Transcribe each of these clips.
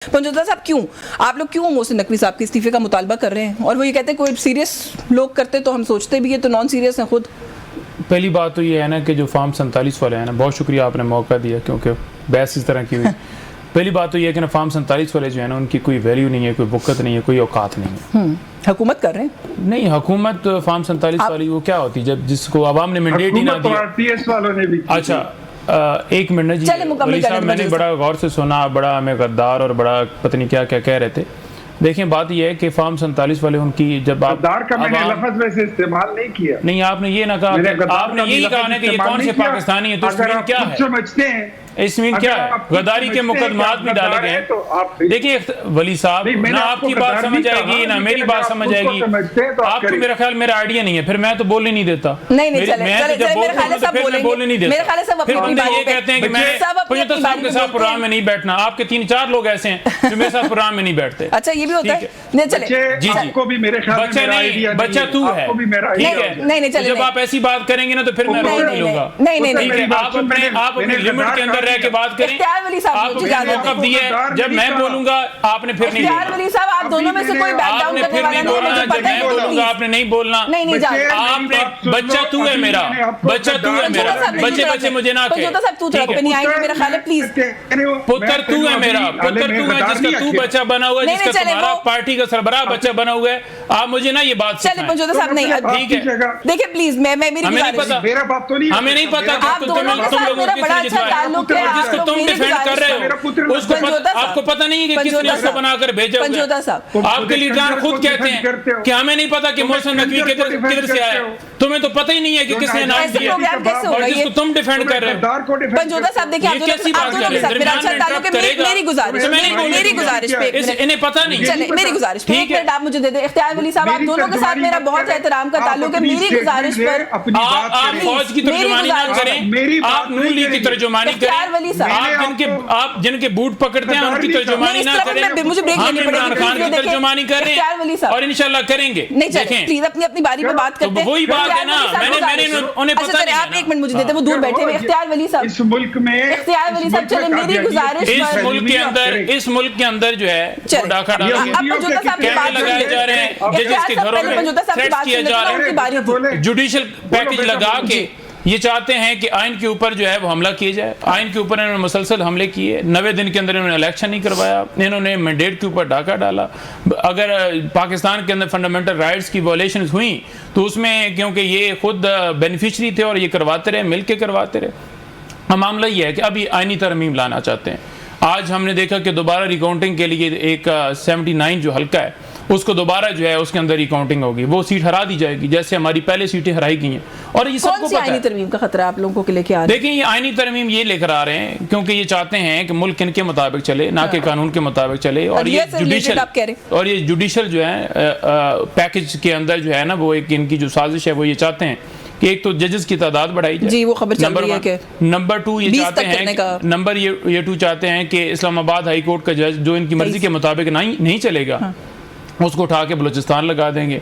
पंजोता साहब क्यों आप लोग क्यों मोहसिन नकवी साहब के इस्तीफे का मुतालबा कर रहे हैं? और वो ये कहते हैं कोई सीरियस लोग करते तो हम सोचते भी है, तो नॉन सीरियस हैं खुद। पहली बात तो ये है ना कि जो फार्म 47 वाले हैं ना, बहुत शुक्रिया आपने मौका दिया क्योंकि बहस इस तरह की हुई। पहली बात तो ये है कि ना फार्म 47 वाले जो है ना उनकी कोई वैल्यू नहीं है, कोई बुकत नहीं है, कोई औकात नहीं है। हुकूमत कर रहे हैं नहीं, हुकूमत फार्म 47 वाली वो क्या होती है जब जिसको आवाम ने मैंडेट ही ना दिया। टीएस वालों ने भी अच्छा एक मिनट जी वली साहब, मैंने बड़ा गौर से सुना, बड़ा हमें गद्दार और बड़ा पता नहीं क्या क्या कह रहे थे। देखें बात यह है कि फार्म 47 वाले उनकी जब आप गद्दार का मैंने लफ्ज़ वैसे इस्तेमाल नहीं किया। नहीं, आपने ये ना कहा, आपने यही कहा ना कि ये कौन से पाकिस्तानी है, तो इसमें क्या है समझते हैं, इसमें क्या है? गद्दारी के मुकदमात भी डाले गए। देखिए वली साहब, ना आपकी बात समझ आएगी ना मेरी बात समझ आएगी। आपको मेरा ख्याल मेरा आइडिया नहीं है, फिर मैं तो बोलने नहीं देता। नहीं नहीं, चले मैं बोलने नहीं देता। फिर बंदे ये कहते हैं कि मैं पंजोता साहब के साथ प्रोग्राम में नहीं बैठना। आपके 3-4 लोग ऐसे हैं जो मेरे साथ प्रोग्राम में नहीं बैठते। अच्छा, ये भी होता है। नहीं चले जी जी, को भी मेरे ख्याल बच्चा नहीं, बच्चा तू है, ठीक है। नहीं नहीं, चले जब आप ऐसी बात करेंगे ना तो फिर मैं रोक नहीं लूंगा। नहीं नहीं, ठीक है, आप अपने लिमिट के अंदर रह के बात करें। आपको मौका दिया है, जब मैं बोलूंगा आपने फिर नहीं बोलना। वली साहब, आप दोनों में से कोई बैक डाउन करने वाला नहीं है, मुझे जब पता मैं है। बोलूंगा आपने नहीं बोलना। नहीं नहीं, आपने बच्चा तू है मेरा, बच्चा तू है मेरा, बच्चे बच्चे मुझे ना कहे। पंजोता साहब तू थोड़ा पे नहीं आएंगे मेरा ख्याल है, प्लीज। पुत्र तू है मेरा, पुत्र तू है, जिसका तू बच्चा बना हुआ है, जिसका तुम्हारा पार्टी का सरबराह बच्चा बना हुआ है। आप मुझे ना ये बात चले पंजोता साहब, नहीं ठीक है, देखिए प्लीज, मैं मेरी हमें नहीं पता, मेरा बाप तो नहीं, हमें नहीं पता आप दोनों के साथ मेरा बड़ा अच्छा ताल्लुक है। जिसको तुम डिफेंड कर रहे हो उसको आपको पता नहीं है कि किसने उसको बनाकर भेजा। पंजोता साहब, आपके लीडर खुद कहते हैं कि हमें नहीं पता कि मोहसिन नकवी किधर से आया। तुम्हें तो पता ही नहीं है कि किसने नाम दिया और जिसको तुम डिफेंड कर रहे हो। पंजोता साहब देखिए, आप दोनों के साथ मेरा अच्छा ताल्लुक है। मेरी गुजारिश पे इन्हें पता नहीं, चले मेरी गुजारिश पे एक मिनट आप मुझे दे दें। इख्तियार वली साहब, आप दोनों के साथ मेरा बहुत एहतराम का ताल्लुक है। मेरी गुजारिश पर आप फौज की तर्जुमानी ना करें, आप नून लीग की तर्जुमानी करें। आप जिनके बूट पकड़ते हैं उनकी तर्जुमानी ना करें। मुझे ब्रेक हम इमरान खान की तर्जुमानी कर रहे हैं और इंशाल्लाह करेंगे। नहीं चलें, प्लीज अपनी अपनी बारी पे बात करते हैं। वही बात है ना, मैंने उन्हें पता नहीं। आप एक मिनट मुझे देते, वो दूर बैठे हुए। इख्तियार वली साहब, इस मुल्क में, इख्तियार वली साहब, चले मेरी गुजारिश, इस मुल्क के अंदर जो है डाका डाला लगाए जा रहे हैं, जजेस के घरों में थ्रेट्स किया जा रहा है, जुडिशियल पैकेज लगा के ये चाहते हैं कि आइन के ऊपर जो है वो हमला किया जाए। आइन के ऊपर इन्होंने मुसलसल हमले किए। 90 दिन के अंदर इन्होंने इलेक्शन नहीं करवाया, इन्होंने मैंडेट के ऊपर डाका डाला। अगर पाकिस्तान के अंदर फंडामेंटल राइट्स की वॉलेशंस हुई तो उसमें क्योंकि ये खुद बेनिफिशरी थे और ये करवाते रहे, मिल के करवाते रहे। मामला ये है कि अभी आइनी तरमीम लाना चाहते हैं। आज हमने देखा कि दोबारा रिकाउंटिंग के लिए एक 79 जो हल्का है उसको दोबारा जो है उसके अंदर रिकाउंटिंग होगी, वो सीट हरा दी जाएगी जैसे हमारी पहले सीटें हराई गई हैं। और ये सबको पता है। आईनी तरमीम का खतरा आप लोगों को लेके आ रहे हैं? देखिए, ये आईनी तरमीम ये लेकर आ रहे हैं क्योंकि ये चाहते हैं कि मुल्क इनके मुताबिक चले, ना कि कानून के मुताबिक चले। और ये जुडिशल जो है पैकेज के अंदर जो है ना, वो एक इनकी जो साजिश है वो ये चाहते हैं कि एक तो जजेस की तादाद बढ़ाई जाए। जी, वो खबर चल रही है कि नंबर 2 ये चाहते हैं, नंबर ये 2 चाहते हैं कि इस्लामाबाद हाई कोर्ट का जज जो इनकी मर्जी के मुताबिक नहीं चलेगा, उसको उठा के बलूचिस्तान लगा देंगे।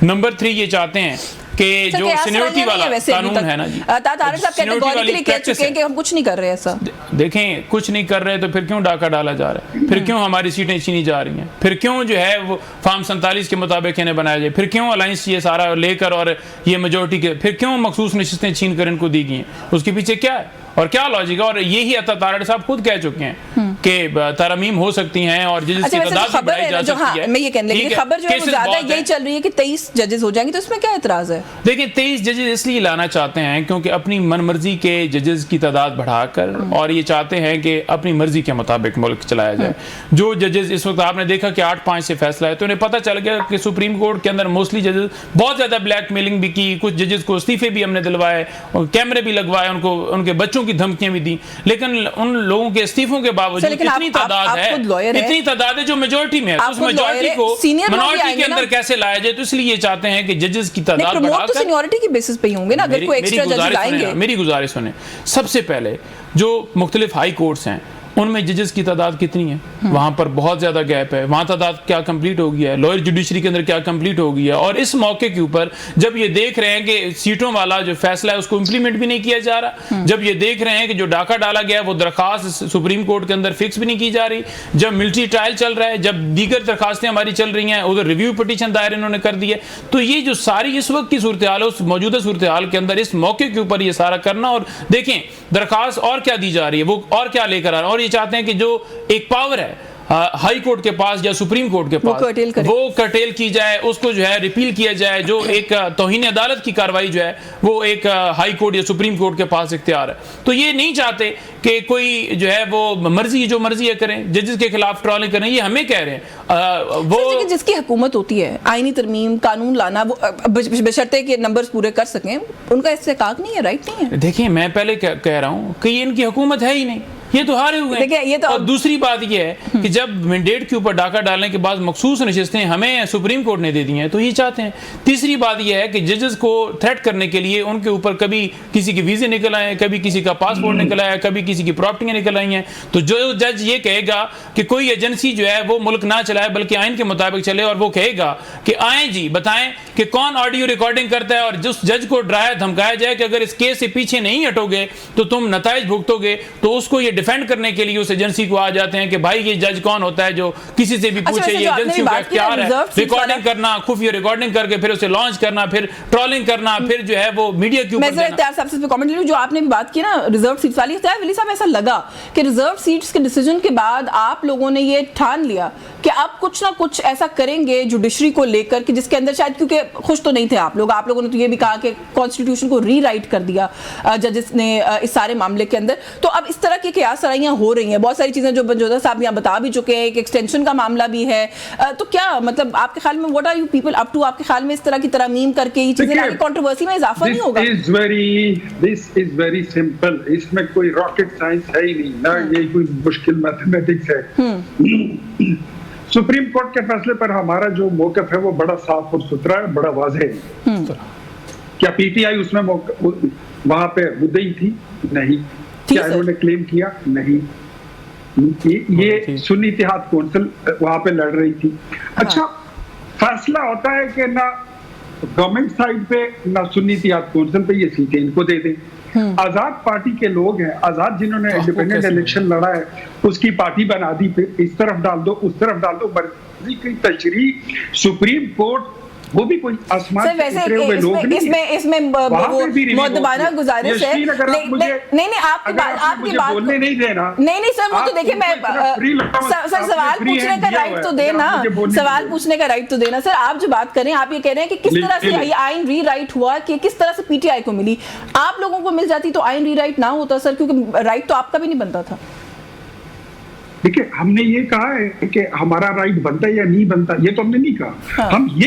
नंबर 3 ये चाहते हैं कि जो सीनियरिटी वाला कानून है ना जी, तारिक साहब कैटेगोरिकली कह चुके हैं कि हम कुछ नहीं कर रहे। ऐसा देखें, कुछ नहीं कर रहे तो फिर क्यों डाका डाला जा रहा है? फिर क्यों हमारी सीटें छीनी जा रही हैं? फिर क्यों जो है वो फार्म 47 के मुताबिक इन्हें बनाया जाए? फिर क्यों अलायंस ये सारा लेकर और ये मेजोरिटी के फिर क्यों मखसूस नशिस्तें छीन कर इनको दी गई हैं? उसके पीछे क्या है और क्या लॉजिक है? और यही अता तारड़ साहब खुद कह चुके हैं कि तरमीम हो सकती हैं और जिसकी तादाद बढ़ाई जा सकती है। मैं ये कहने लगी, खबर जो है वो ज्यादा यही चल रही है कि 23 जजेस हो जाएंगे, तो इसमें क्या एतराज है? देखिए, 23 जजेस इसलिए लाना चाहते हैं क्योंकि अपनी मनमर्जी के जजेस की तादाद बढ़ाकर और ये चाहते हैं कि अपनी मर्जी के मुताबिक मुल्क चलाया जाए। जो जजेस इस वक्त आपने देखा कि 8-5 से फैसला है, तो उन्हें पता चल गया कि सुप्रीम कोर्ट के अंदर मोस्टली जजेस बहुत ज्यादा ब्लैकमेलिंग भी की, कुछ जजेस को इस्तीफे भी हमने दिलवाए और कैमरे भी लगवाए, उनको उनके बच्चों की धमकियां भी दी। लेकिन उन लोगों के इस्तीफों के बावजूद इतनी तादाद है जो मेजोरिटी में है, उस मेजोरिटी को मिनॉरिटी के अंदर कैसे लाया जाए? तो इसलिए ये चाहते हैं कि जजेस की तादाद बढ़ाकर सीनियरिटी की बेसिस पे ही होंगे ना। अगर कोई एक्स्ट्रा जज लाएंगे, मेरी गुजारिश सुने, सबसे पहले जो मुख्तलिफ हाई कोर्ट्स हैं उनमें जजेस की तादाद कितनी है, वहां पर बहुत ज्यादा गैप है, वहां तादाद क्या कंप्लीट हो गया है, लॉयर जुडिशरी के अंदर क्या कंप्लीट हो गया है। और इस मौके के ऊपर जब ये देख रहे हैं कि सीटों वाला जो फैसला है उसको इंप्लीमेंट भी नहीं किया जा रहा, जब ये देख रहे हैं कि जो डाका डाला गया है वो दरखास्त सुप्रीम कोर्ट के अंदर फिक्स भी नहीं की जा रही, जब मिलिट्री ट्रायल चल रहा है, जब दीगर दरखास्तें हमारी चल रही हैं, उधर रिव्यू पिटीशन दायर इन्होंने कर दी है, तो ये जो सारी इस वक्त की सूरत हाल है उस मौजूदा सूरत हाल के अंदर इस मौके के ऊपर ये सारा करना, और देखें दरखास्त और क्या दी जा रही है, वो और क्या लेकर आ रहा है, और ये चाहते हैं कि जो एक पावर है हाई कोर्ट के पास या सुप्रीम कोर्ट के पास वो कर्टेल की जाए, उसको जो है रिपील किया जाए, जो एक तौहीन अदालत की कार्रवाई जो है वो एक हाई कोर्ट या सुप्रीम कोर्ट के पास इख्तियार है। तो ये नहीं चाहते कि कोई जो है वो जो मर्जी है करें, जजेस के खिलाफ ट्रॉलिंग करें, ये हमें कह रहे हैं। वो जिसकी हुकूमत होती है आईनी तरमीम कानून लाना, वो बशर्ते कि नंबर्स पूरे कर सकें, उनका इस्तेकाक नहीं है, राइट नहीं है। देखिए मैं पहले कह रहा हूँ कि ये इनकी हुकूमत है ही नहीं, ये तो हारे हुए हैं। ये तो और दूसरी बात ये है कि जब मैंडेट के ऊपर डाका डालने के बाद मखसूस नशिस्तें हमें सुप्रीम कोर्ट ने दे दी हैं तो ये चाहते हैं। तीसरी बात ये है कि जजेस को थ्रेट करने के लिए उनके ऊपर कभी किसी के वीजे निकल आए, कभी किसी का पासपोर्ट निकल आया, कभी किसी की प्रॉपर्टियां निकल आई हैं, तो जो जज ये कहेगा कि कोई एजेंसी जो है वो मुल्क ना चलाए बल्कि आइन के मुताबिक चले, और वो कहेगा कि आए जी बताएं कि कौन ऑडियो रिकॉर्डिंग करता है, और जिस जज को डराया धमकाया जाए कि अगर इस केस से पीछे नहीं हटोगे तो तुम नताइज भुगतोगे, तो उसको ये डिफेंड करने के लिए उस एजेंसी को आ जाते हैं कि भाई ये जज कौन होता है जो किसी से भी पूछे, ये एजेंसी का इख्तियार है रिकॉर्डिंग करना, खुफिया रिकॉर्डिंग करके फिर उसे लॉन्च करना, फिर ट्रोलिंग करना, फिर जो है वो मीडिया के ऊपर देना। मैं साहब से कमेंट ले लूं, जो आपने भी बात की ना रिजर्व सीट्स वाली, वली साहब ऐसा लगा कि रिजर्व सीट्स के डिसीजन के बाद आप लोगों ने ये ठान लिया कि आप कुछ ना कुछ ऐसा करेंगे जुडिशरी को लेकर कि जिसके अंदर शायद, क्योंकि खुश तो नहीं थे आप लोगों ने तो ये भी कहा कि कॉन्स्टिट्यूशन को रीराइट कर दिया जजेस ने इस सारे मामले के अंदर, तो अब इस तरह की कयास सराइयां हो रही हैं, बहुत सारी चीजें जो बनजोदा साहब यहाँ बता भी चुके हैं, एक एक्सटेंशन का मामला भी है, तो क्या मतलब आपके ख्याल में what are you people up to, आपके ख्याल में इस तरह की तरमीम करके ये चीजें आगे कंट्रोवर्सी में इजाफा नहीं होगा? दिस इज वेरी सिंपल, इसमें कोई रॉकेट साइंस है ही नहीं, ना ये कोई मुश्किल मैथमेटिक्स है। सुप्रीम कोर्ट के फैसले पर हमारा जो मौक़िफ़ है वो बड़ा साफ और सुथरा है, बड़ा वाज़ेह है। क्या पीटीआई उसमें वहां पे मुद्दई थी? नहीं। क्या इन्होंने क्लेम किया? नहीं। ये सुन्नी इत्तेहाद कौंसिल वहां पे लड़ रही थी। अच्छा, फैसला होता है कि ना गवर्नमेंट साइड पे ना सुन्नी इत्तेहाद कौंसिल पे ये सीटें इनको दे दें। आजाद पार्टी के लोग हैं, आजाद जिन्होंने इंडिपेंडेंट इलेक्शन लड़ा है उसकी पार्टी बना दी, फिर इस तरफ डाल दो उस तरफ डाल दो, मर्जी की तशरीह सुप्रीम कोर्ट, वो भी कोई आसमान से उतरे हुए लोग नहीं। इसमें मुद्दबाना गुजारिश है। नहीं आपकी बात बोलने नहीं देना। नहीं सर, वो तो देखिए मैं सर सवाल पूछने का राइट तो देना, सवाल पूछने का राइट तो देना। सर आप जो बात करें, आप ये कह रहे हैं कि किस तरह से ये आइन रीराइट हुआ, कि किस तरह से पीटीआई को मिली, आप लोगों को मिल जाती तो आइन रीराइट ना होता सर, क्योंकि राइट तो आपका भी नहीं बनता था। देखिए, हमने ये कहा है कि हमारा राइट बनता है या नहीं बनता, ये तो हमने नहीं कहा। हम ये